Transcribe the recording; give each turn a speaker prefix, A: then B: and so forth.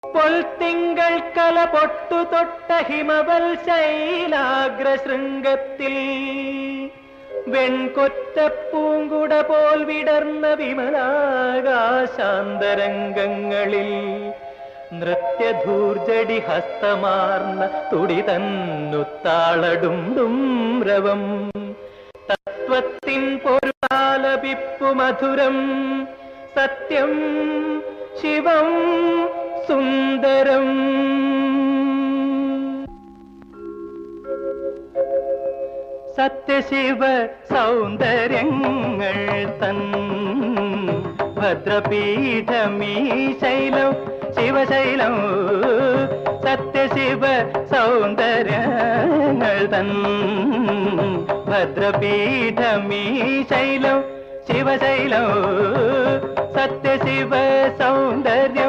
A: പൊൽത്തിങ്കൾ കല പൊട്ടു തൊട്ട ഹിമവൽ ശൈലാഗ്രശൃംഗത്തിൽ വെൺകൊറ്റപ്പൂങ്കുട പോൽ വിടർന്ന വിമലാകാശാന്തരംഗങ്ങളിൽ നൃത്യധൂർജടി ഹസ്തമാർന്ന തുടി തന്നുത്താളടും രവം തത്വത്തിൻ പൊരുളാലപിപ്പു മധുരം സത്യം ശിവം സുന്ദരം. സത്യശിവ സൗന്ദര്യങ്ങൾ തൻ ഭദ്രപീഠമീ ശൈലം ശിവശൈലം. സത്യശിവ സൗന്ദര്യങ്ങൾ തൻ ഭദ്രപീഠമീ ശൈലം ശിവശൈലം. സത്യശിവ സൗന്ദര്യം